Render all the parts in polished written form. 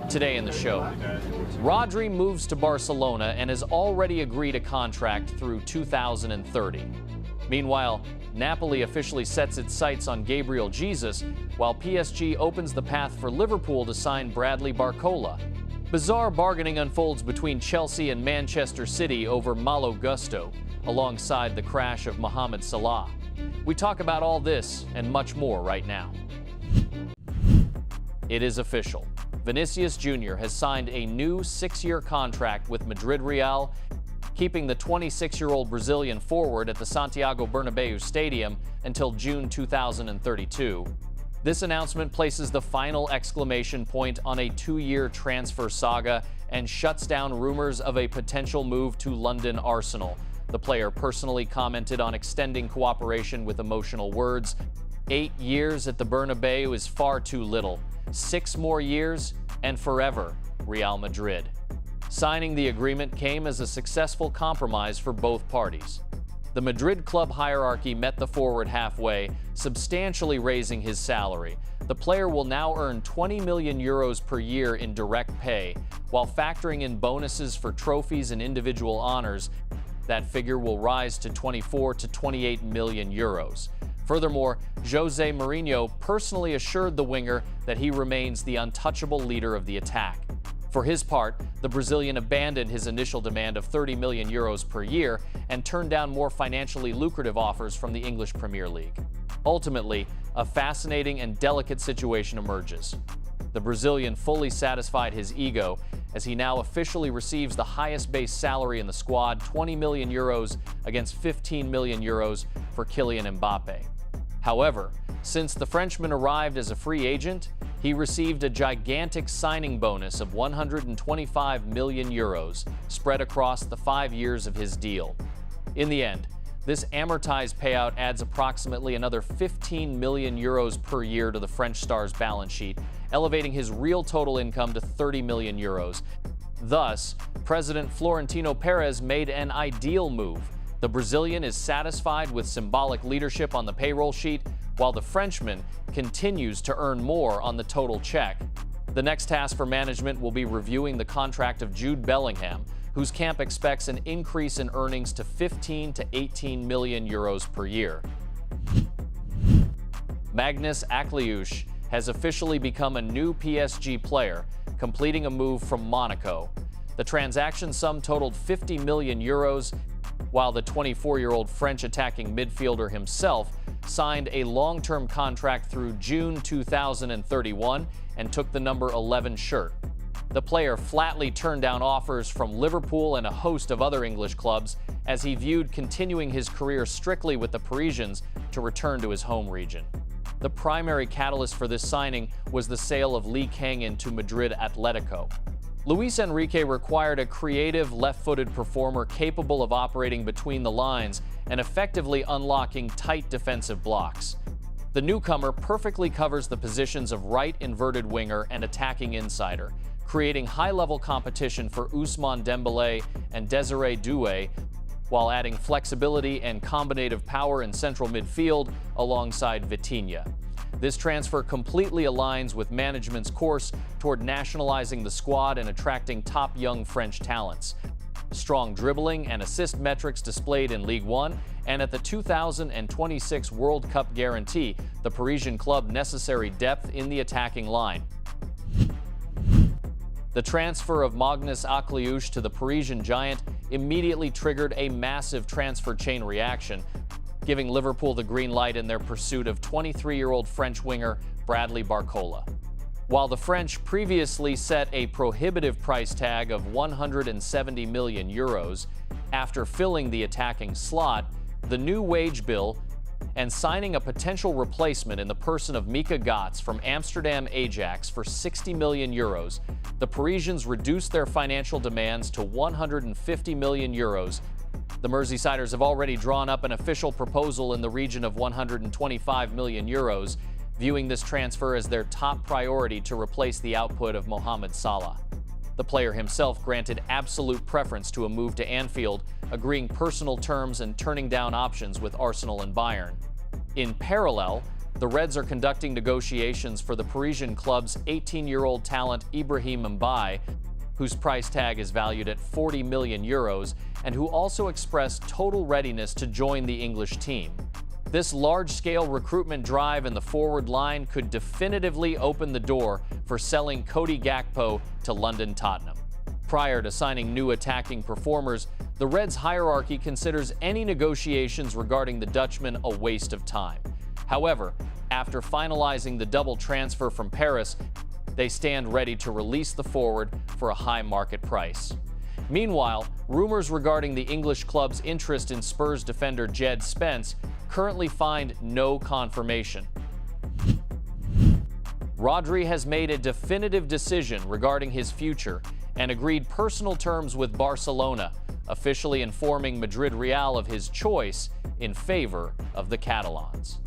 Today in the show, Rodri moves to Barcelona and has already agreed a contract through 2030. Meanwhile, Napoli officially sets its sights on Gabriel Jesus, while PSG opens the path for Liverpool to sign Bradley Barcola. Bizarre bargaining unfolds between Chelsea and Manchester City over Malo gusto, alongside the crash of Mohamed Salah. We talk about all this and much more right now. It is official. Vinicius Jr. has signed a new 6-year contract with Madrid Real, keeping the 26-year-old Brazilian forward at the Santiago Bernabeu Stadium until June 2032. This announcement places the final exclamation point on a 2-year transfer saga and shuts down rumors of a potential move to London Arsenal. The player personally commented on extending cooperation with emotional words. 8 years at the Bernabeu is far too little. 6 more years and forever, Real Madrid. Signing the agreement came as a successful compromise for both parties. The Madrid club hierarchy met the forward halfway, substantially raising his salary. The player will now earn 20 million euros per year in direct pay, while factoring in bonuses for trophies and individual honors. That figure will rise to 24 to 28 million euros. Furthermore, Jose Mourinho personally assured the winger that he remains the untouchable leader of the attack. For his part, the Brazilian abandoned his initial demand of 30 million euros per year and turned down more financially lucrative offers from the English Premier League. Ultimately, a fascinating and delicate situation emerges. The Brazilian fully satisfied his ego as he now officially receives the highest base salary in the squad, 20 million euros against 15 million euros for Kylian Mbappe. However, since the Frenchman arrived as a free agent, he received a gigantic signing bonus of 125 million euros spread across the 5 years of his deal. In the end, this amortized payout adds approximately another 15 million euros per year to the French star's balance sheet, elevating his real total income to 30 million euros. Thus, President Florentino Perez made an ideal move. The Brazilian is satisfied with symbolic leadership on the payroll sheet, while the Frenchman continues to earn more on the total check. The next task for management will be reviewing the contract of Jude Bellingham, whose camp expects an increase in earnings to 15 to 18 million euros per year. Maghnes Akliouche has officially become a new PSG player, completing a move from Monaco. The transaction sum totaled 50 million euros, while the 24-year-old French attacking midfielder himself signed a long-term contract through June 2031 and took the number 11 shirt. The player flatly turned down offers from Liverpool and a host of other English clubs as he viewed continuing his career strictly with the Parisians to return to his home region. The primary catalyst for this signing was the sale of Lee Kang-in to Madrid Atletico. Luis Enrique required a creative left-footed performer capable of operating between the lines and effectively unlocking tight defensive blocks. The newcomer perfectly covers the positions of right inverted winger and attacking insider, creating high-level competition for Ousmane Dembélé and Désiré Doué, while adding flexibility and combinative power in central midfield alongside Vitinha. This transfer completely aligns with management's course toward nationalizing the squad and attracting top young French talents. Strong dribbling and assist metrics displayed in Ligue 1 and at the 2026 World Cup guarantee the Parisian club necessary depth in the attacking line. The transfer of Maghnes Akliouche to the Parisian giant immediately triggered a massive transfer chain reaction, giving Liverpool the green light in their pursuit of 23-year-old French winger Bradley Barcola. While the French previously set a prohibitive price tag of 170 million euros, after filling the attacking slot, the new wage bill, and signing a potential replacement in the person of Mika Götze from Amsterdam Ajax for 60 million euros, the Parisians reduced their financial demands to 150 million euros. The Merseysiders have already drawn up an official proposal in the region of 125 million euros, viewing this transfer as their top priority to replace the output of Mohamed Salah. The player himself granted absolute preference to a move to Anfield, agreeing personal terms and turning down options with Arsenal and Bayern. In parallel, the Reds are conducting negotiations for the Parisian club's 18-year-old talent Ibrahim Mbaye, whose price tag is valued at 40 million euros, and who also expressed total readiness to join the English team. This large-scale recruitment drive in the forward line could definitively open the door for selling Cody Gakpo to London Tottenham. Prior to signing new attacking performers, the Reds' hierarchy considers any negotiations regarding the Dutchman a waste of time. However, after finalizing the double transfer from Paris, they stand ready to release the forward for a high market price. Meanwhile, rumors regarding the English club's interest in Spurs defender Jed Spence currently find no confirmation. Rodri has made a definitive decision regarding his future and agreed personal terms with Barcelona, officially informing Madrid Real of his choice in favor of the Catalans.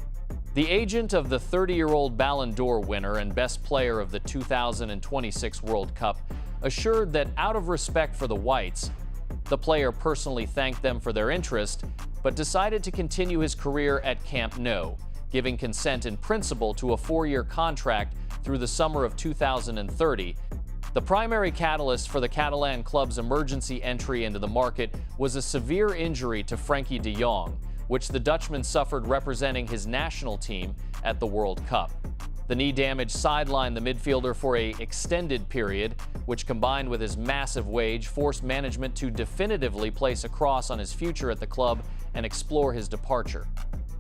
The agent of the 30-year-old Ballon d'Or winner and best player of the 2026 World Cup assured that out of respect for the Whites, the player personally thanked them for their interest, but decided to continue his career at Camp Nou, giving consent in principle to a 4-year contract through the summer of 2030. The primary catalyst for the Catalan club's emergency entry into the market was a severe injury to Frenkie de Jong, which the Dutchman suffered representing his national team at the World Cup. The knee damage sidelined the midfielder for an extended period, which combined with his massive wage forced management to definitively place a cross on his future at the club and explore his departure.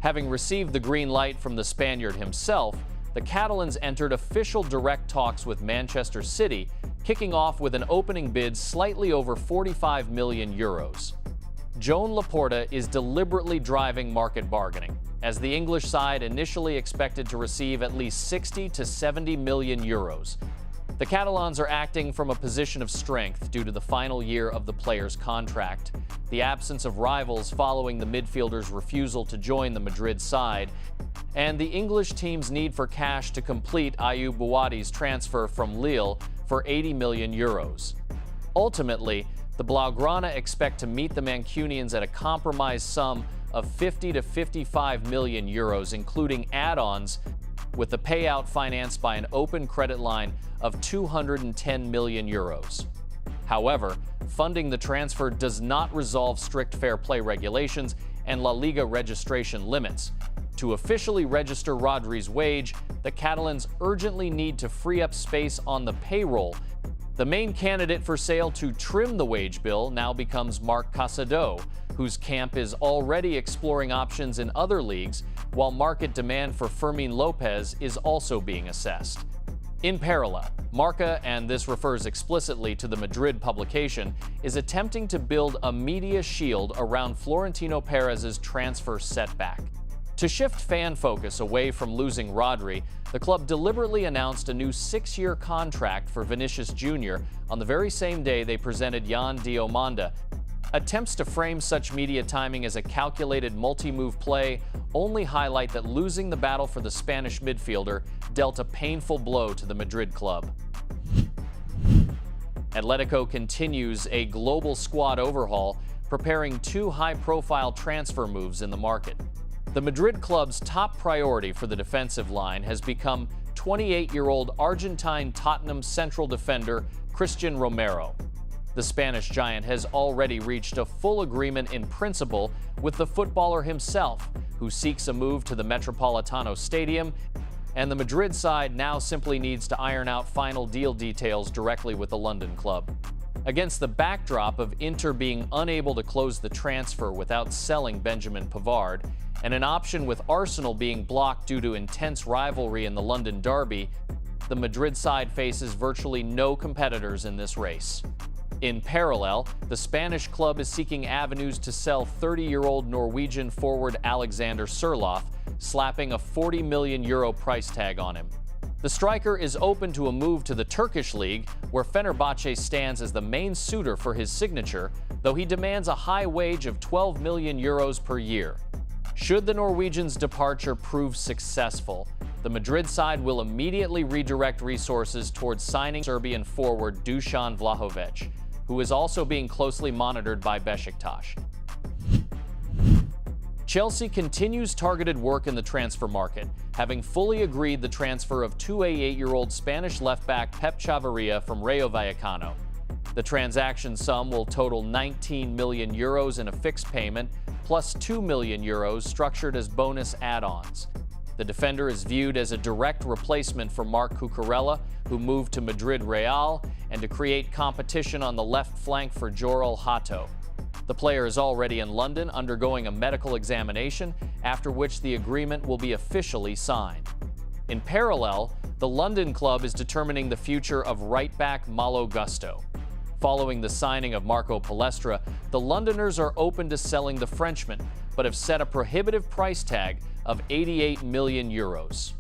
Having received the green light from the Spaniard himself, the Catalans entered official direct talks with Manchester City, kicking off with an opening bid slightly over 45 million euros. Joan Laporta is deliberately driving market bargaining, as the English side initially expected to receive at least 60 to 70 million euros. The Catalans are acting from a position of strength due to the final year of the player's contract, the absence of rivals following the midfielder's refusal to join the Madrid side, and the English team's need for cash to complete Ayoub Bouadi's transfer from Lille for 80 million euros. Ultimately, the Blaugrana expect to meet the Mancunians at a compromised sum of 50 to 55 million euros, including add-ons, with the payout financed by an open credit line of 210 million euros. However, funding the transfer does not resolve strict fair play regulations and La Liga registration limits. To officially register Rodri's wage, the Catalans urgently need to free up space on the payroll. The main candidate for sale to trim the wage bill now becomes Marc Casado, whose camp is already exploring options in other leagues, while market demand for Fermin Lopez is also being assessed. In parallel, Marca, and this refers explicitly to the Madrid publication, is attempting to build a media shield around Florentino Perez's transfer setback. To shift fan focus away from losing Rodri, the club deliberately announced a new 6-year contract for Vinicius Jr. on the very same day they presented Yan Diomanda. Attempts to frame such media timing as a calculated multi-move play only highlight that losing the battle for the Spanish midfielder dealt a painful blow to the Madrid club. Atletico continues a global squad overhaul, preparing 2 high-profile transfer moves in the market. The Madrid club's top priority for the defensive line has become 28-year-old Argentine Tottenham central defender Christian Romero. The Spanish giant has already reached a full agreement in principle with the footballer himself, who seeks a move to the Metropolitano Stadium, and the Madrid side now simply needs to iron out final deal details directly with the London club. Against the backdrop of Inter being unable to close the transfer without selling Benjamin Pavard, and an option with Arsenal being blocked due to intense rivalry in the London derby, the Madrid side faces virtually no competitors in this race. In parallel, the Spanish club is seeking avenues to sell 30-year-old Norwegian forward Alexander Sørloth, slapping a 40 million euro price tag on him. The striker is open to a move to the Turkish league, where Fenerbahce stands as the main suitor for his signature, though he demands a high wage of 12 million euros per year. Should the Norwegian's departure prove successful, the Madrid side will immediately redirect resources towards signing Serbian forward Dusan Vlahovic, who is also being closely monitored by Besiktas. Chelsea continues targeted work in the transfer market, having fully agreed the transfer of 28-year-old Spanish left-back Pep Chavarria from Rayo Vallecano. The transaction sum will total 19 million euros in a fixed payment, plus 2 million euros structured as bonus add-ons. The defender is viewed as a direct replacement for Marc Cucurella, who moved to Madrid Real, and to create competition on the left flank for Joral Hato. The player is already in London undergoing a medical examination, after which the agreement will be officially signed. In parallel, the London club is determining the future of right-back Malo Gusto. Following the signing of Marco Palestra, the Londoners are open to selling the Frenchman, but have set a prohibitive price tag of 88 million euros.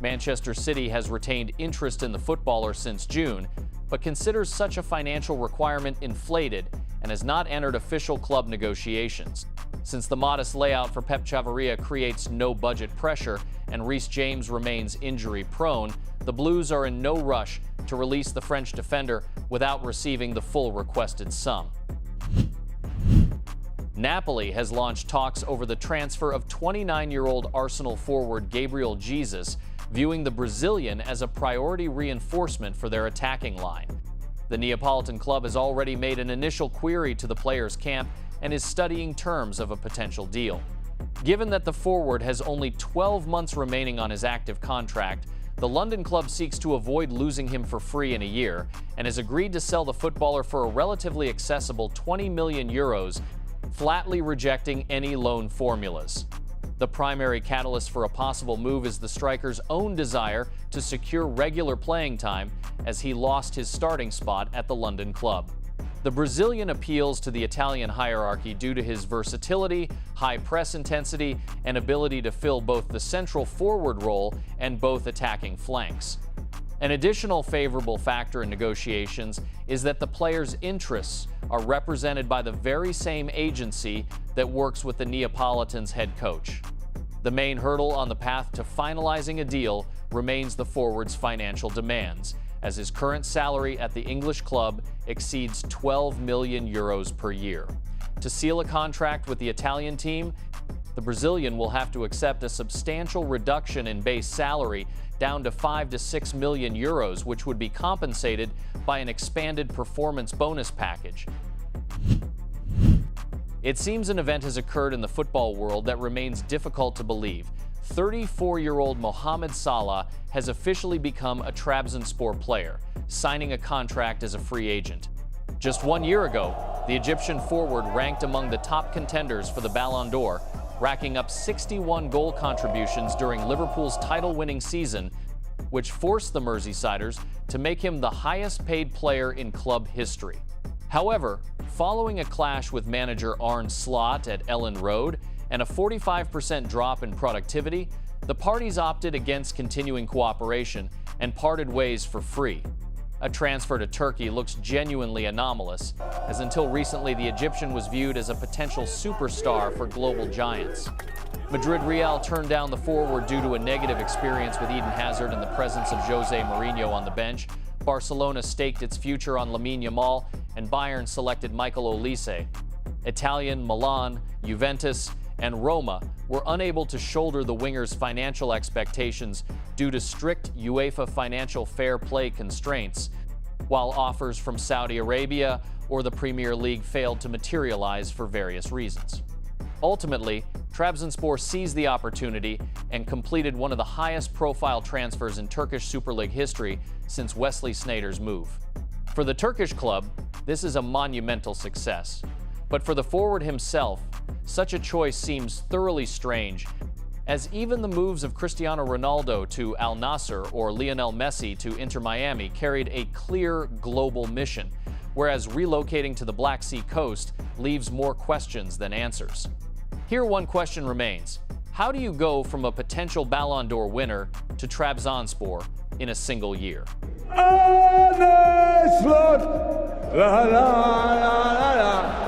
Manchester City has retained interest in the footballer since June, but considers such a financial requirement inflated and has not entered official club negotiations. Since the modest layout for Pep Chavarria creates no budget pressure and Reece James remains injury-prone, the Blues are in no rush to release the French defender without receiving the full requested sum. Napoli has launched talks over the transfer of 29-year-old Arsenal forward Gabriel Jesus, viewing the Brazilian as a priority reinforcement for their attacking line. The Neapolitan club has already made an initial query to the player's camp and is studying terms of a potential deal. Given that the forward has only 12 months remaining on his active contract, the London club seeks to avoid losing him for free in a year and has agreed to sell the footballer for a relatively accessible 20 million euros, flatly rejecting any loan formulas. The primary catalyst for a possible move is the striker's own desire to secure regular playing time, as he lost his starting spot at the London club. The Brazilian appeals to the Italian hierarchy due to his versatility, high press intensity, and ability to fill both the central forward role and both attacking flanks. An additional favorable factor in negotiations is that the player's interests are represented by the very same agency that works with the Neapolitans' head coach. The main hurdle on the path to finalizing a deal remains the forward's financial demands, as his current salary at the English club exceeds 12 million euros per year. To seal a contract with the Italian team, the Brazilian will have to accept a substantial reduction in base salary down to 5 to 6 million euros, which would be compensated by an expanded performance bonus package. It seems an event has occurred in the football world that remains difficult to believe. 34-year-old Mohamed Salah has officially become a Trabzonspor player, signing a contract as a free agent. Just 1 year ago, the Egyptian forward ranked among the top contenders for the Ballon d'Or, racking up 61 goal contributions during Liverpool's title-winning season, which forced the Merseysiders to make him the highest-paid player in club history. However, following a clash with manager Arne Slot at Ellen Road and a 45% drop in productivity, the parties opted against continuing cooperation and parted ways for free. A transfer to Turkey looks genuinely anomalous, as until recently the Egyptian was viewed as a potential superstar for global giants. Madrid Real turned down the forward due to a negative experience with Eden Hazard in the presence of Jose Mourinho on the bench. Barcelona staked its future on Lamine Yamal, and Bayern selected Michael Olise. Italian, Milan, Juventus, and Roma were unable to shoulder the winger's financial expectations due to strict UEFA financial fair play constraints, while offers from Saudi Arabia or the Premier League failed to materialize for various reasons. Ultimately, Trabzonspor seized the opportunity and completed one of the highest-profile transfers in Turkish Super League history since Wesley Sneijder's move. For the Turkish club, this is a monumental success. But for the forward himself, such a choice seems thoroughly strange, as even the moves of Cristiano Ronaldo to Al Nassr or Lionel Messi to Inter Miami carried a clear global mission, whereas relocating to the Black Sea coast leaves more questions than answers. Here one question remains: how do you go from a potential Ballon d'Or winner to Trabzonspor in a single year?